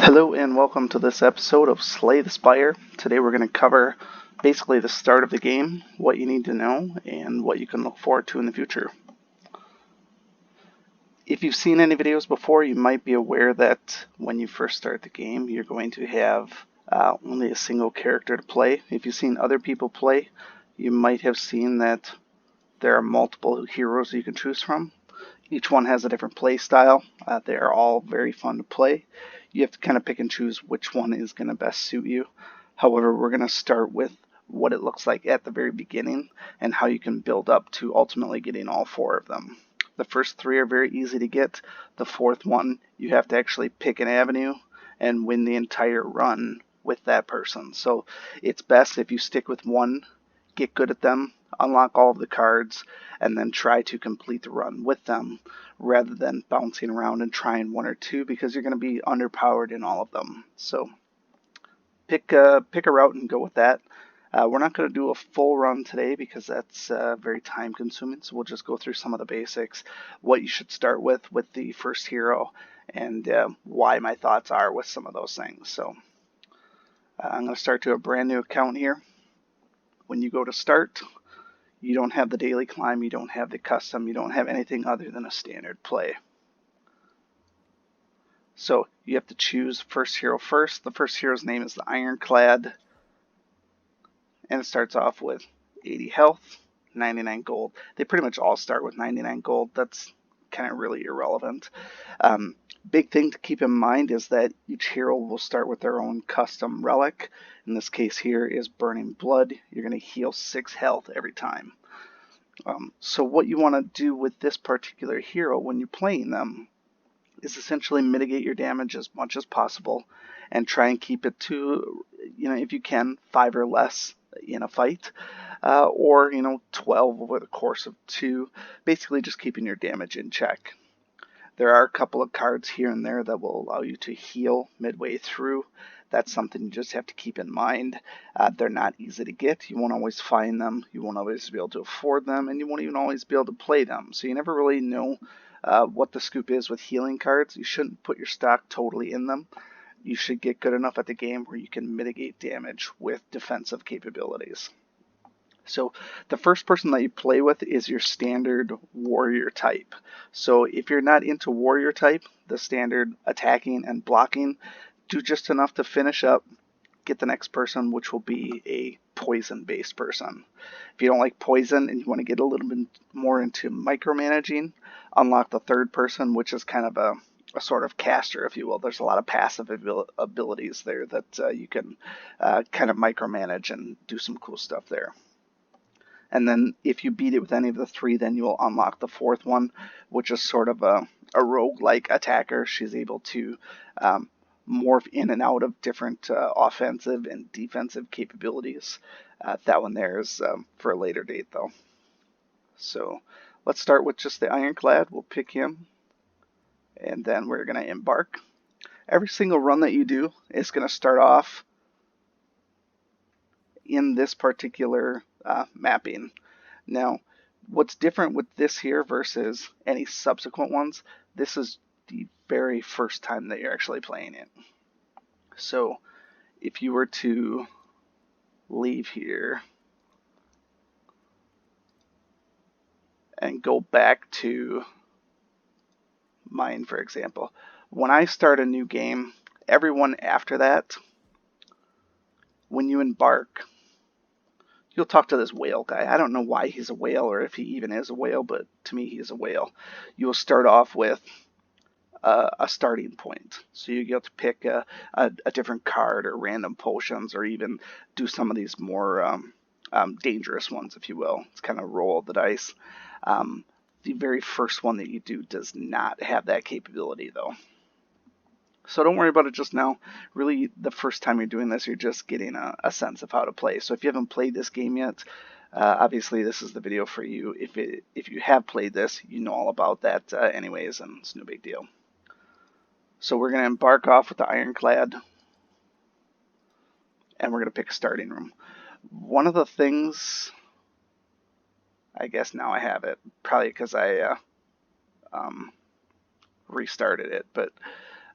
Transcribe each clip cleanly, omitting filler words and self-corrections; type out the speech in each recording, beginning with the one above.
Hello and welcome to this episode of Slay the Spire. Today we're going to cover basically the start of the game, what you need to know, and what you can look forward to in the future. If you've seen any videos before, you might be aware that when you first start the game, you're going to have only a single character to play. If you've seen other people play, you might have seen that there are multiple heroes you can choose from. Each one has a different play style. They are all very fun to play. You have to kind of pick and choose which one is going to best suit you. However, we're going to start with what it looks like at the very beginning and how you can build up to ultimately getting all four of them. The first three are very easy to get. The fourth one, you have to actually pick an avenue and win the entire run with that person. So it's best if you stick with one, get good at them, unlock all of the cards, and then try to complete the run with them rather than bouncing around and trying one or two because you're going to be underpowered in all of them. So pick a route and go with that. We're not going to do a full run today because that's very time consuming, so we'll just go through some of the basics, what you should start with the first hero, and why my thoughts are with some of those things. So I'm going to start to a brand new account here. When you go to start, you don't have the daily climb, you don't have the custom, you don't have anything other than a standard play. So you have to choose first hero first. The first hero's name is the IronClad, and it starts off with 80 health, 99 gold. They pretty much all start with 99 gold. That's kind of really irrelevant. Big thing to keep in mind is that each hero will start with their own custom relic. In this case here is Burning Blood. You're going to heal 6 health every time. So what you want to do with this particular hero when you're playing them is essentially mitigate your damage as much as possible and try and keep it to, if you can, 5 or less in a fight, or 12 over the course of 2, basically just keeping your damage in check. There are a couple of cards here and there that will allow you to heal midway through. That's something you just have to keep in mind. They're not easy to get. You won't always find them. You won't always be able to afford them, and you won't even always be able to play them. So you never really know what the scoop is with healing cards. You shouldn't put your stock totally in them. You should get good enough at the game where you can mitigate damage with defensive capabilities. So the first person that you play with is your standard warrior type. So if you're not into warrior type, the standard attacking and blocking, do just enough to finish up, get the next person, which will be a poison based person. If you don't like poison and you want to get a little bit more into micromanaging, unlock the third person, which is kind of a sort of caster, if you will. There's a lot of passive abilities there that you can kind of micromanage and do some cool stuff there. And then if you beat it with any of the three, then you'll unlock the fourth one, which is sort of a rogue-like attacker. She's able to morph in and out of different offensive and defensive capabilities. That one there is for a later date, though. So let's start with just the IronClad. We'll pick him, and then we're going to embark. Every single run that you do is going to start off in this particular mapping. Now, what's different with this here versus any subsequent ones, this is the very first time that you're actually playing it. So if you were to leave here and go back to mine, for example, when I start a new game, everyone after that, when you embark, you'll talk to this whale guy. I don't know why he's a whale or if he even is a whale, but to me he's a whale. You'll start off with a starting point. So you get to pick a different card or random potions or even do some of these more dangerous ones, if you will. It's kind of roll the dice. The very first one that you do does not have that capability, though. So don't worry about it just now. Really, the first time you're doing this, you're just getting a sense of how to play. So if you haven't played this game yet, obviously this is the video for you. If you have played this, you know all about that anyways, and it's no big deal. So we're going to embark off with the IronClad, and we're going to pick a starting room. One of the things, I guess now I have it, probably because I restarted it, but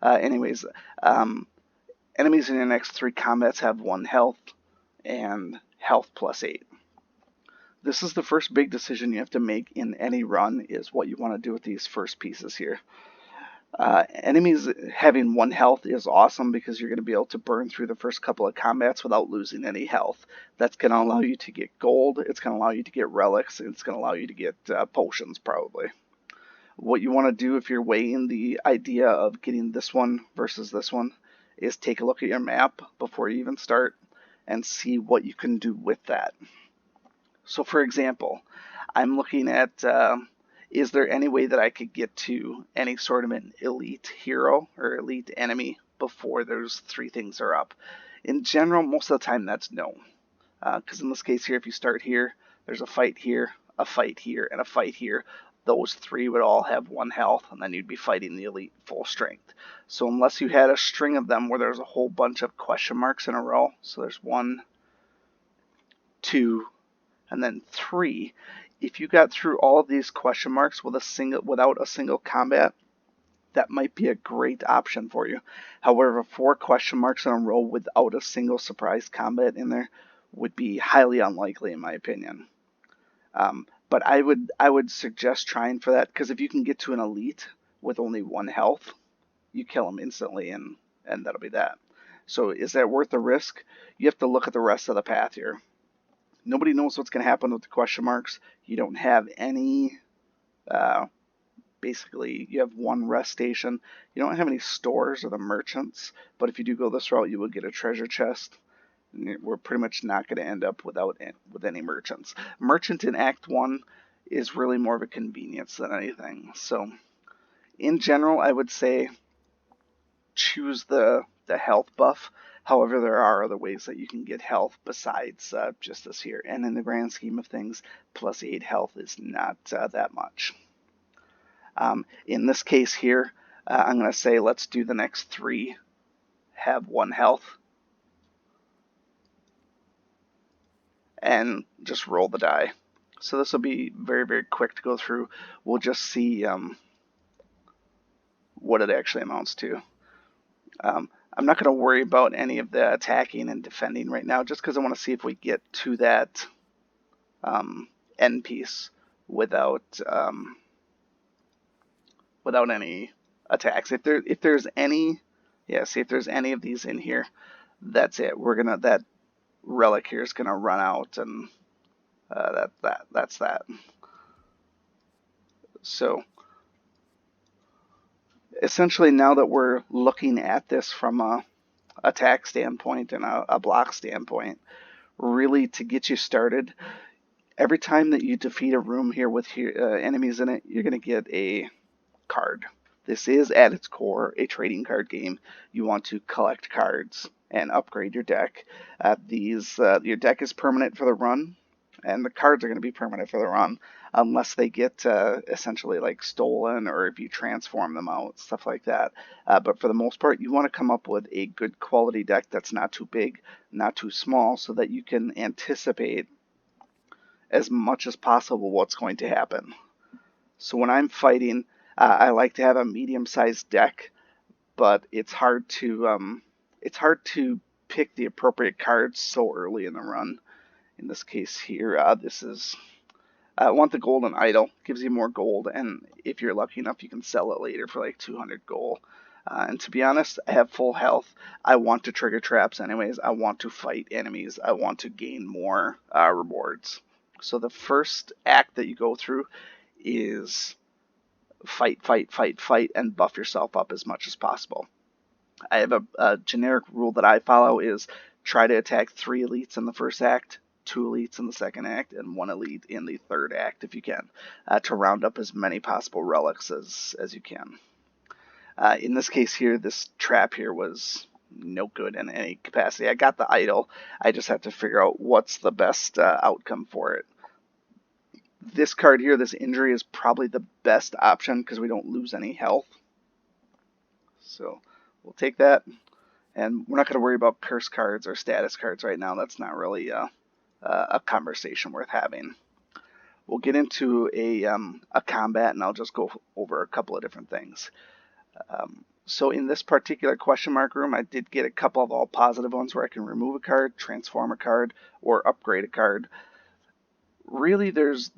anyways, Enemies in your next 3 combats have 1 health and health plus 8. This is the first big decision you have to make in any run, is what you want to do with these first pieces here. Enemies having 1 health is awesome because you're going to be able to burn through the first couple of combats without losing any health. That's going to allow you to get gold, it's going to allow you to get relics, and it's going to allow you to get potions probably. What you want to do if you're weighing the idea of getting this one versus this one is take a look at your map before you even start and see what you can do with that. So for example, I'm looking at is there any way that I could get to any sort of an elite hero or elite enemy before those 3 things are up? In general, most of the time that's no. Because in this case here, if you start here, there's a fight here, a fight here, and a fight here. Those 3 would all have 1 health, and then you'd be fighting the elite full strength. So unless you had a string of them where there's a whole bunch of question marks in a row, so there's 1, 2, and then 3. If you got through all of these question marks without a single combat, that might be a great option for you. However, 4 question marks in a row without a single surprise combat in there would be highly unlikely in my opinion. But I would suggest trying for that, because if you can get to an elite with only 1 health, you kill them instantly, and that'll be that. So is that worth the risk? You have to look at the rest of the path here. Nobody knows what's going to happen with the question marks. You don't have any, basically, you have 1 rest station. You don't have any stores or the merchants, but if you do go this route, you will get a treasure chest. We're pretty much not going to end up with any merchants. Merchant in Act 1 is really more of a convenience than anything. So, in general, I would say choose the health buff. However, there are other ways that you can get health besides just this here. And in the grand scheme of things, plus 8 health is not that much. In this case here, I'm going to say let's do the next 3 have 1 health. And just roll the die. So this will be very, very quick to go through. We'll just see what it actually amounts to. I'm not going to worry about any of the attacking and defending right now, just because I want to see if we get to that end piece without any attacks. If there's any, see if there's any of these in here, that's it. That relic here is gonna run out, and that's that. So essentially, now that we're looking at this from a attack standpoint and a block standpoint, really to get you started, every time that you defeat a room here with enemies in it, you're gonna get a card. This is at its core a trading card game. You want to collect cards and upgrade your deck. Your deck is permanent for the run, and the cards are going to be permanent for the run unless they get essentially like stolen, or if you transform them out, stuff like that. But for the most part, you want to come up with a good quality deck that's not too big, not too small, so that you can anticipate as much as possible what's going to happen. So when I'm fighting, I like to have a medium-sized deck, but it's hard to pick the appropriate cards so early in the run. In this case here, I want the golden idol. Gives you more gold, and if you're lucky enough, you can sell it later for like 200 gold. And to be honest, I have full health. I want to trigger traps anyways. I want to fight enemies. I want to gain more rewards. So the first act that you go through is fight, and buff yourself up as much as possible. I have a generic rule that I follow is try to attack 3 elites in the first act, 2 elites in the second act, and 1 elite in the third act if you can, to round up as many possible relics as you can. In this case here, this trap here was no good in any capacity. I got the idol. I just have to figure out what's the best outcome for it. This card here, this injury, is probably the best option because we don't lose any health. So we'll take that. And we're not going to worry about curse cards or status cards right now. That's not really a conversation worth having. We'll get into a combat, and I'll just go over a couple of different things. So in this particular question mark room, I did get a couple of all positive ones where I can remove a card, transform a card, or upgrade a card. Really, there's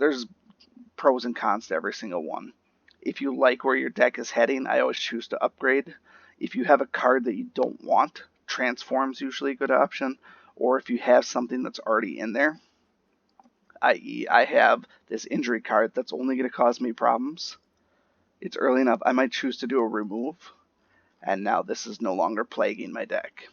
pros and cons to every single one. If you like where your deck is heading, I always choose to upgrade. If you have a card that you don't want, transform's usually a good option. Or if you have something that's already in there, i.e. I have this injury card that's only going to cause me problems. It's early enough, I might choose to do a remove, and now this is no longer plaguing my deck.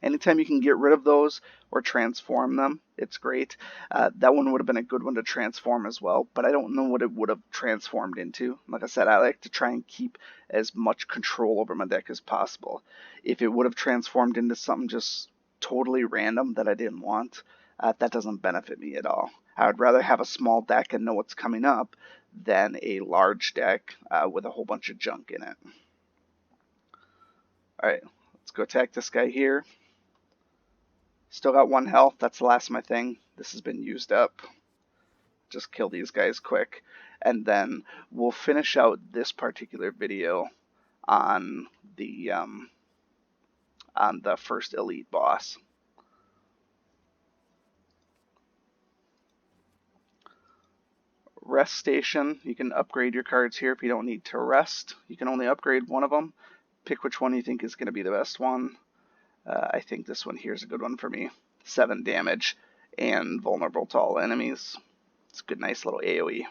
Anytime you can get rid of those or transform them, it's great. That one would have been a good one to transform as well, but I don't know what it would have transformed into. Like I said, I like to try and keep as much control over my deck as possible. If it would have transformed into something just totally random that I didn't want, that doesn't benefit me at all. I would rather have a small deck and know what's coming up than a large deck with a whole bunch of junk in it. Alright, let's go attack this guy here. Still got 1 health. That's the last of my thing. This has been used up. Just kill these guys quick. And then we'll finish out this particular video on the first elite boss. Rest station. You can upgrade your cards here if you don't need to rest. You can only upgrade one of them. Pick which one you think is going to be the best one. I think this one here is a good one for me. 7 damage and vulnerable to all enemies. It's a good, nice little AoE. You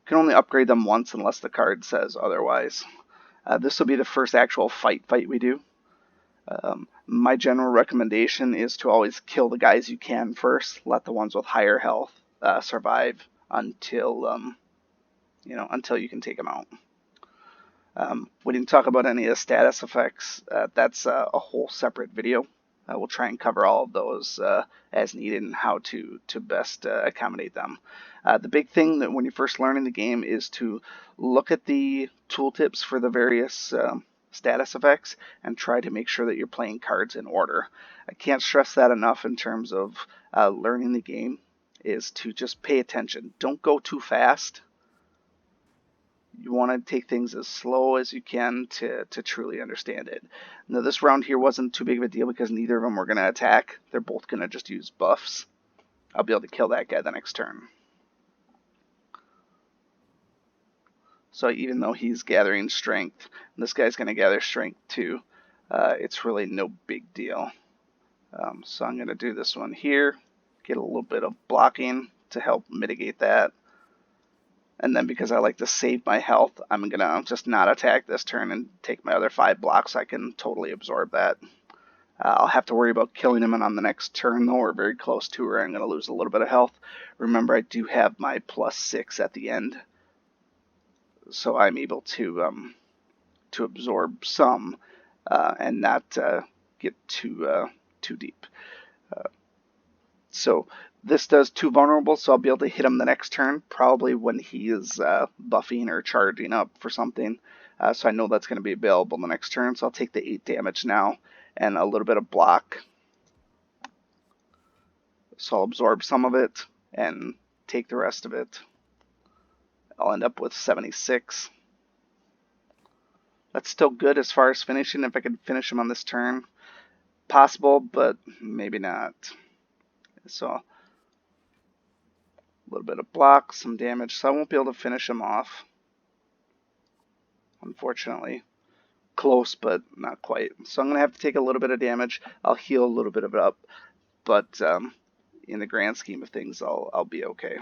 can only upgrade them once unless the card says otherwise. This will be the first actual fight we do. My general recommendation is to always kill the guys you can first. Let the ones with higher health survive until until you can take them out. We didn't talk about any of the status effects. That's a whole separate video. We'll try and cover all of those as needed and how to best accommodate them. The big thing that when you're first learning the game is to look at the tooltips for the various status effects and try to make sure that you're playing cards in order. I can't stress that enough in terms of learning the game, is to just pay attention. Don't go too fast. You want to take things as slow as you can to truly understand it. Now, this round here wasn't too big of a deal because neither of them were going to attack. They're both going to just use buffs. I'll be able to kill that guy the next turn. So even though he's gathering strength, and this guy's going to gather strength too, it's really no big deal. So I'm going to do this one here, get a little bit of blocking to help mitigate that. And then because I like to save my health, I'm going to just not attack this turn and take my other 5 blocks. I can totally absorb that. I'll have to worry about killing him on the next turn, though, or very close to where I'm going to lose a little bit of health. Remember, I do have my +6 at the end, so I'm able to absorb some and not get too deep. So this does 2 vulnerable, so I'll be able to hit him the next turn, probably when he is buffing or charging up for something. So I know that's going to be available the next turn, so I'll take the 8 damage now and a little bit of block. So I'll absorb some of it and take the rest of it. I'll end up with 76. That's still good as far as finishing. If I could finish him on this turn, possible, but maybe not. So a little bit of block, some damage, so I won't be able to finish him off, unfortunately. Close, but not quite. So I'm going to have to take a little bit of damage. I'll heal a little bit of it up, but in the grand scheme of things, I'll be okay.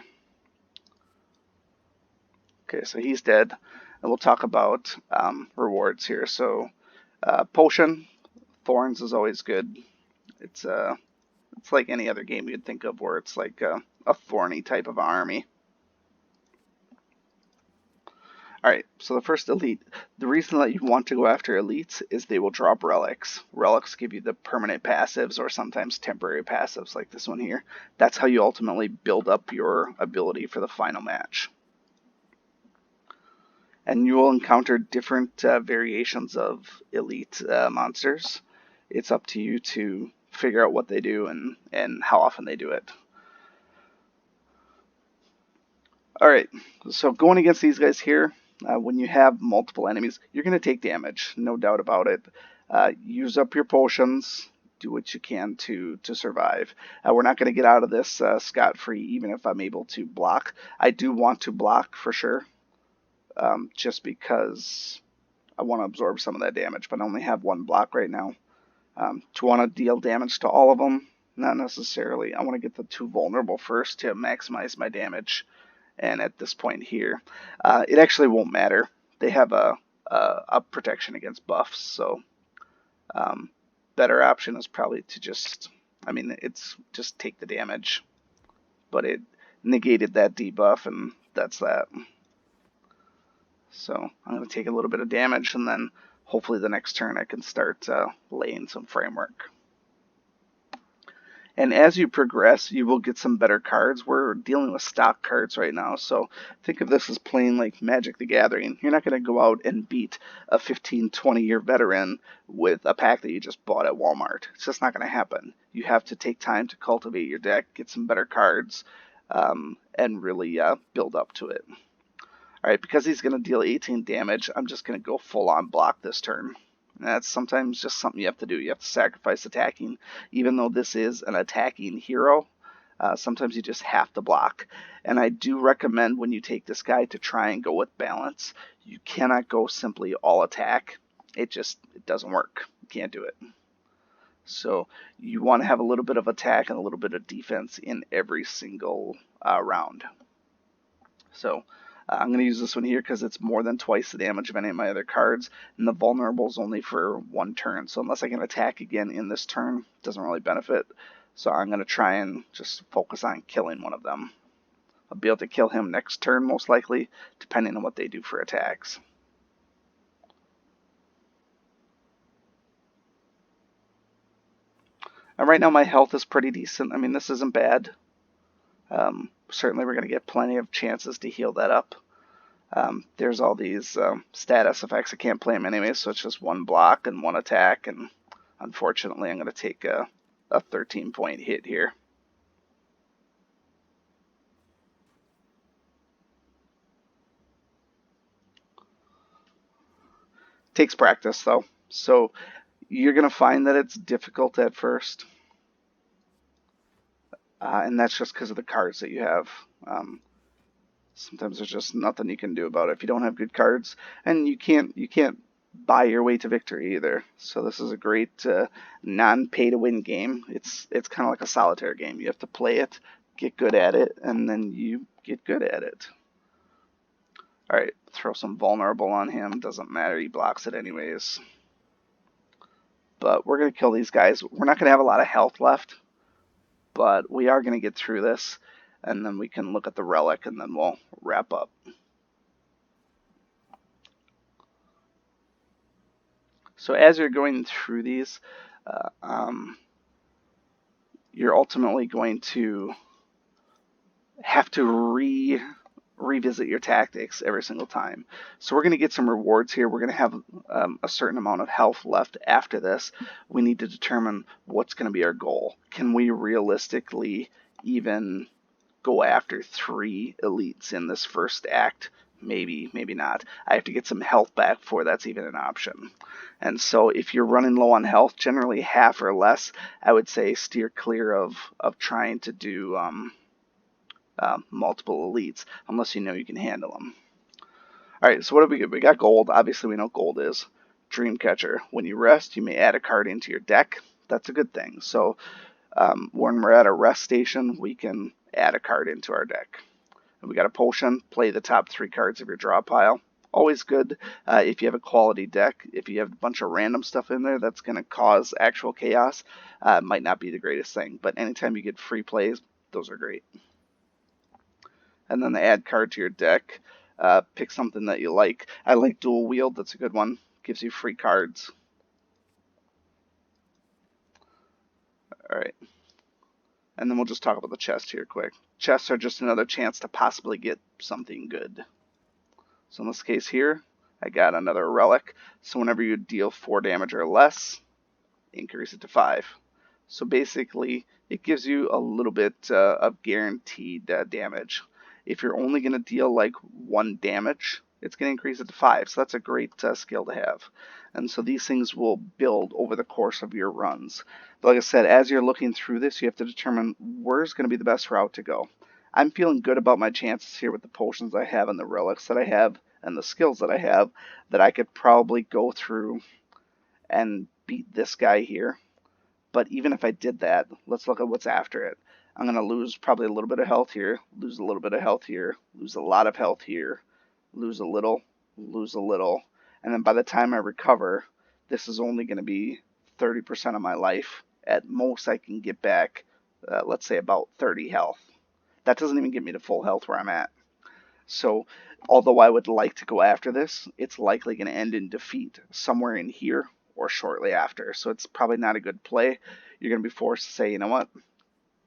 Okay, so he's dead, and we'll talk about rewards here. So potion, thorns is always good. It's like any other game you'd think of where it's like a thorny type of army. Alright, so the first elite. The reason that you want to go after elites is they will drop relics. Relics give you the permanent passives or sometimes temporary passives like this one here. That's how you ultimately build up your ability for the final match. And you will encounter different variations of elite monsters. It's up to you to figure out what they do and how often they do it. Alright, so going against these guys here, when you have multiple enemies, you're going to take damage, no doubt about it. Use up your potions, do what you can to survive. We're not going to get out of this scot-free, even if I'm able to block. I do want to block for sure, just because I want to absorb some of that damage, but I only have one block right now. Do I want to deal damage to all of them? Not necessarily. I want to get the 2 vulnerable first to maximize my damage. And at this point here, it actually won't matter. They have a protection against buffs, so better option is probably to just, I mean, it's just take the damage. But it negated that debuff, and that's that. So I'm going to take a little bit of damage, and then hopefully the next turn I can start laying some framework. And as you progress, you will get some better cards. We're dealing with stock cards right now, so think of this as playing like Magic the Gathering. You're not going to go out and beat a 15, 20-year veteran with a pack that you just bought at Walmart. It's just not going to happen. You have to take time to cultivate your deck, get some better cards, and really build up to it. Alright, because he's going to deal 18 damage, I'm just going to go full-on block this turn. That's sometimes just something you have to do. You have to sacrifice attacking. Even though this is an attacking hero, sometimes you just have to block. And I do recommend when you take this guy to try and go with balance. You cannot go simply all attack. It doesn't work. You can't do it. So you want to have a little bit of attack and a little bit of defense in every single round. So I'm going to use this one here because it's more than twice the damage of any of my other cards, and the vulnerable is only for 1 turn. So unless I can attack again in this turn, it doesn't really benefit. So I'm going to try and just focus on killing one of them. I'll be able to kill him next turn, most likely, depending on what they do for attacks. And right now my health is pretty decent. I mean, this isn't bad. Certainly we're going to get plenty of chances to heal that up. There's all these status effects. I can't play them anyway, so it's just 1 block and 1 attack, and unfortunately I'm going to take a 13-point hit here. Takes practice though, so you're going to find that it's difficult at first, and that's just because of the cards that you have. Sometimes there's just nothing you can do about it if you don't have good cards, and you can't buy your way to victory either. So this is a great non-pay-to-win game. It's kind of like a solitaire game. You have to play it, get good at it, and then you get good at it. Alright, throw some vulnerable on him. Doesn't matter, he blocks it anyways. But we're going to kill these guys. We're not going to have a lot of health left, but we are going to get through this, and then we can look at the relic, and then we'll wrap up. So as you're going through these, you're ultimately going to have to revisit your tactics every single time. So we're going to get some rewards here. We're going to have a certain amount of health left after this. We need to determine what's going to be our goal. Can we realistically even go after 3 elites in this first act? Maybe, maybe not. I have to get some health back before that's even an option. And so if you're running low on health, generally half or less, I would say steer clear of trying to do multiple elites, unless you know you can handle them. Alright, so what have we got? We got gold. Obviously we know gold is. Dreamcatcher. When you rest, you may add a card into your deck. That's a good thing. So when we're at a rest station, we can add a card into our deck. And we got a potion. Play the top 3 cards of your draw pile. Always good if you have a quality deck. If you have a bunch of random stuff in there that's going to cause actual chaos, might not be the greatest thing. But anytime you get free plays, those are great. And then the add card to your deck. Pick something that you like. I like dual wield. That's a good one. Gives you free cards. Alright. And then we'll just talk about the chest here quick. Chests are just another chance to possibly get something good. So in this case here, I got another relic. So whenever you deal 4 damage or less, increase it to 5. So basically, it gives you a little bit of guaranteed damage. If you're only going to deal like 1 damage, it's going to increase it to 5. So that's a great skill to have. And so these things will build over the course of your runs. But like I said, as you're looking through this, you have to determine where's going to be the best route to go. I'm feeling good about my chances here with the potions I have and the relics that I have and the skills that I have, that I could probably go through and beat this guy here. But even if I did that, let's look at what's after it. I'm going to lose probably a little bit of health here, lose a little bit of health here, lose a lot of health here, lose a little, lose a little. And then by the time I recover, this is only going to be 30% of my life. At most, I can get back, let's say, about 30 health. That doesn't even get me to full health where I'm at. So, although I would like to go after this, it's likely going to end in defeat somewhere in here or shortly after. So it's probably not a good play. You're going to be forced to say, you know what,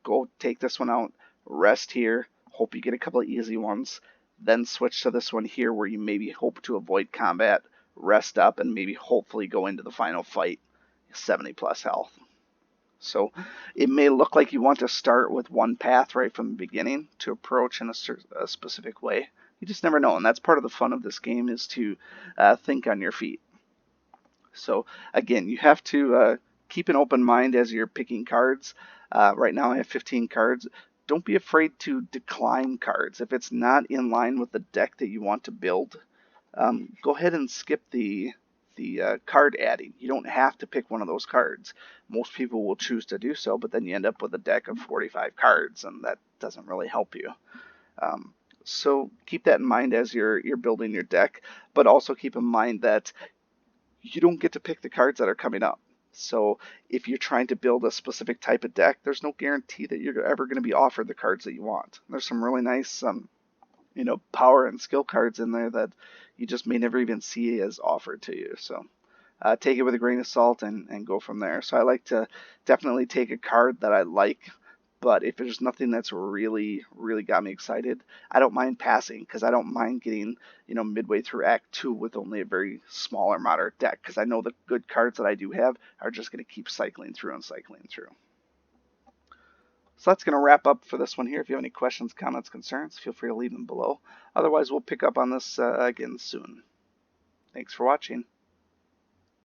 go take this one out, rest here, hope you get a couple of easy ones, then switch to this one here where you maybe hope to avoid combat, rest up, and maybe hopefully go into the final fight 70 plus health. So it may look like you want to start with one path right from the beginning to approach in a specific way. You just never know, and that's part of the fun of this game, is to think on your feet. So again, you have to keep an open mind as you're picking cards. Right now I have 15 cards. Don't be afraid to decline cards. If it's not in line with the deck that you want to build, go ahead and skip the card adding. You don't have to pick one of those cards. Most people will choose to do so, but then you end up with a deck of 45 cards, and that doesn't really help you. So keep that in mind as you're building your deck, but also keep in mind that you don't get to pick the cards that are coming up. So if you're trying to build a specific type of deck, there's no guarantee that you're ever going to be offered the cards that you want. There's some really nice power and skill cards in there that you just may never even see as offered to you. So take it with a grain of salt and go from there. So I like to definitely take a card that I like, but if there's nothing that's really, really got me excited, I don't mind passing, because I don't mind getting, midway through Act 2 with only a very small or moderate deck, because I know the good cards that I do have are just going to keep cycling through and cycling through. So that's going to wrap up for this one here. If you have any questions, comments, concerns, feel free to leave them below. Otherwise, we'll pick up on this again soon. Thanks for watching.